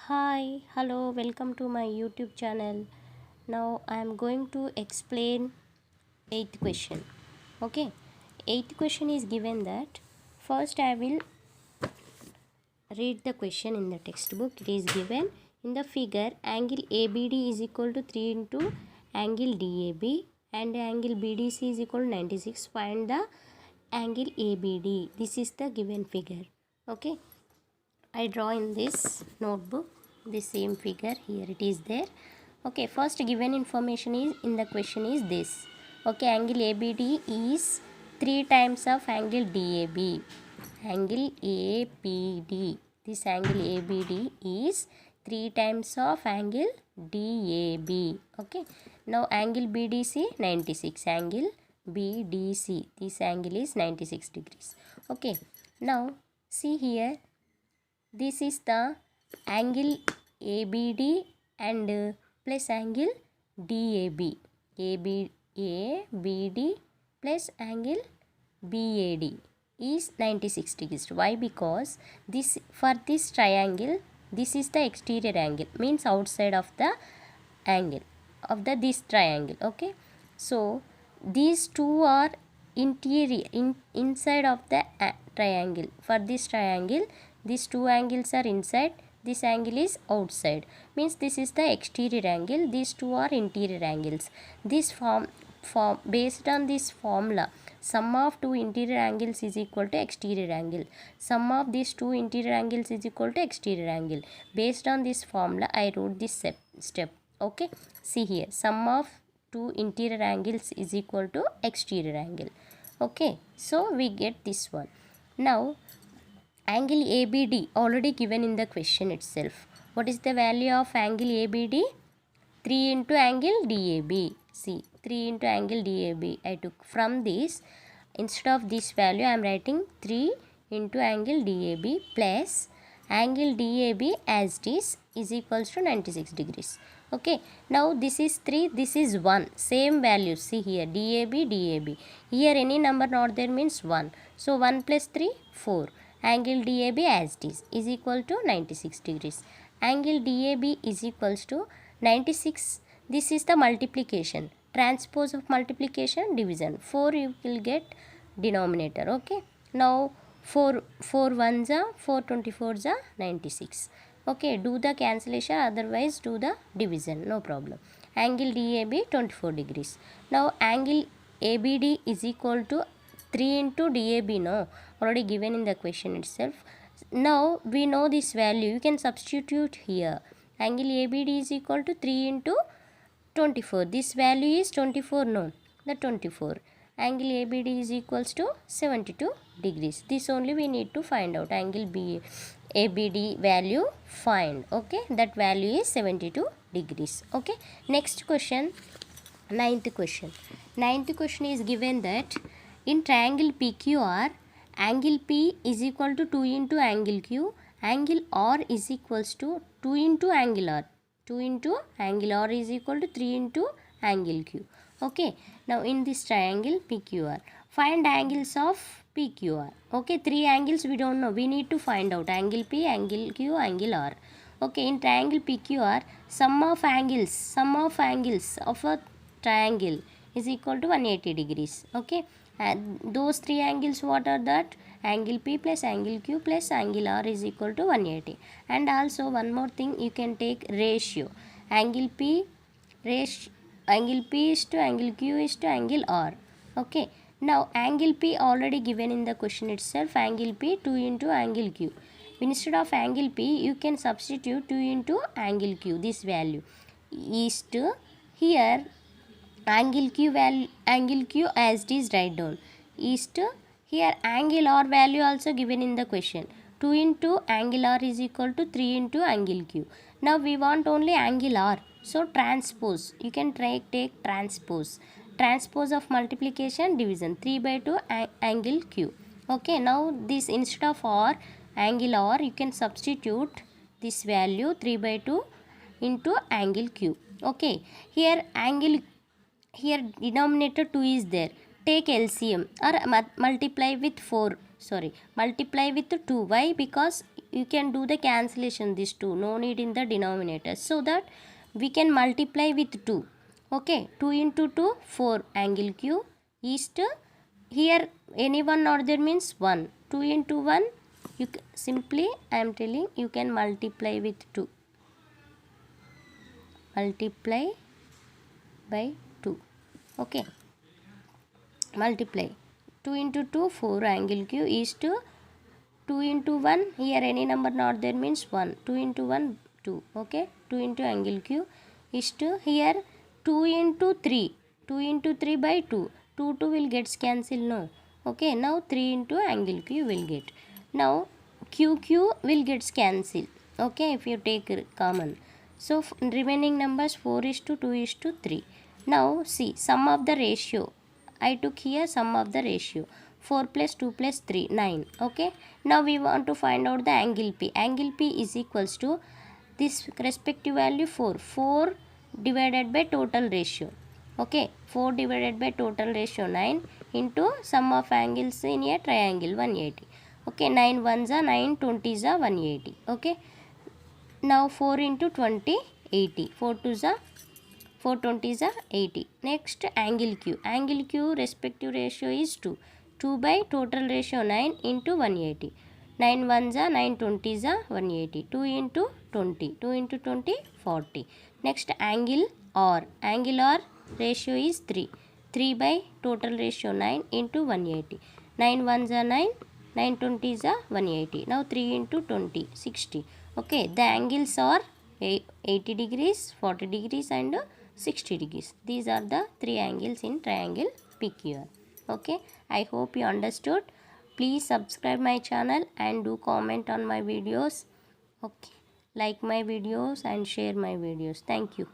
Hi, hello, welcome to my YouTube channel. Now I am going to explain eighth question. Okay, eighth question is given that first I will read the question in the textbook. It is given in the figure angle ABD is equal to 3 into angle DAB and angle BDC is equal to 96. Find the angle ABD. This is the given figure. Okay, I draw in this notebook the same figure. Here it is there. Okay, first given information is in the question is this. Okay, angle ABD is 3 times of angle DAB. Angle ABD. This angle ABD is 3 times of angle DAB. Okay, now angle BDC 96. Angle BDC. This angle is 96 degrees. Okay, now see here, this is the angle ABD and plus angle DAB. ABD plus angle BAD is 96 degrees. Why? Because this, for this triangle, this is the exterior angle, means outside of the angle of the this triangle. Okay, so these two are interior inside of the triangle. For this triangle, these two angles are inside, this angle is outside, means this is the exterior angle, these two are interior angles. This form based on this formula, sum of two interior angles is equal to exterior angle. Sum of these two interior angles is equal to exterior angle. Based on this formula, I wrote this step. Okay, see here, sum of two interior angles is equal to exterior angle. Okay, so we get this one. Now angle ABD already given in the question itself. What is the value of angle ABD? 3 into angle DAB. See, 3 into angle DAB I took. From this, instead of this value I am writing 3 into angle DAB plus angle DAB as it is equals to 96 degrees. Okay, now this is 3, this is 1, same value. See here, DAB. Here any number not there means 1. So 1 plus 3, 4. Angle DAB as it is equal to 96 degrees. Angle DAB is equals to 96. This is the multiplication. Transpose of multiplication, division. 4 you will get denominator. Okay, now 4 1s are 4 24s are 96. Okay, do the cancellation, otherwise do the division, no problem. Angle DAB 24 degrees. Now angle ABD is equal to 3 into DAB, no, already given in the question itself. Now we know this value, you can substitute here. Angle ABD is equal to 3 into 24. This value is 24, no, the 24. Angle ABD is equals to 72 degrees. This only we need to find out. Angle ABD value find. Okay, that value is 72 degrees. Okay, next question, ninth question. Ninth question is given that in triangle PQR, angle P is equal to 2 into angle Q, angle R is equals to 2 into angle R. 2 into angle R is equal to 3 into angle Q. Okay, now in this triangle PQR, find angles of PQR. Okay, 3 angles we don't know, we need to find out angle P, angle Q, angle R. Okay, in triangle PQR, sum of angles of a triangle is equal to 180 degrees. Okay, and those 3 angles what are that? Angle P plus angle Q plus angle R is equal to 180. And also one more thing, you can take ratio. Angle P is to angle Q is to angle R. Okay, now angle P already given in the question itself. Angle P 2 into angle Q. Instead of angle P, you can substitute 2 into angle Q. This value is to here angle Q as it is, write down, is to here angle R value also given in the question. 2 into angle R is equal to 3 into angle Q. Now we want only angle R, so transpose, you can take transpose of multiplication, division, 3 by 2 angle Q. Okay, now this instead of R, angle R, you can substitute this value 3 by 2 into angle Q. Okay, here denominator 2 is there, take LCM or multiply with 2. Why? Because you can do the cancellation, this 2, no need in the denominator, so that we can multiply with 2. Okay, 2 into 2, 4 angle q is to, here any one order means 1, 2 into 1, you simply I am telling you can multiply with 2, multiply by 2. Okay, multiply 2 into 2, 4 angle q is to 2 into 1, here any number not there means 1, 2 into 1, 2. Okay, 2 into angle q is to, here 2 into 3, 2 into 3 by 2, 2 2 will gets cancelled, no. Okay, now 3 into angle q will get, now q will gets cancelled. Okay, if you take common, so remaining numbers 4 is to 2 is to 3. Now see sum of the ratio, I took here sum of the ratio, 4 plus 2 plus 3, 9. Okay, now we want to find out the angle p. Angle p is equals to this respective value 4 divided by total ratio. Okay, 4 divided by total ratio 9 into sum of angles in a triangle 180. Okay, 9 ones are 9, 20s are 180. Okay, now 4 into 20, 80, 4 2s are 4 20s are 80. Next angle q. Angle q respective ratio is 2. 2 by total ratio 9 into 180. 9 ones are 9, 20s are 180. 2 into 20. 2 into 20, 40. Next angle r. Angle r ratio is 3. 3 by total ratio 9 into 180. 9 ones are 9, 9 20s are 180. Now 3 into 20, 60. Okay, the angles are 80 degrees, 40 degrees and 60 degrees. These are the three angles in triangle PQR. Okay, I hope you understood. Please subscribe my channel and do comment on my videos. Okay, like my videos and share my videos. Thank you.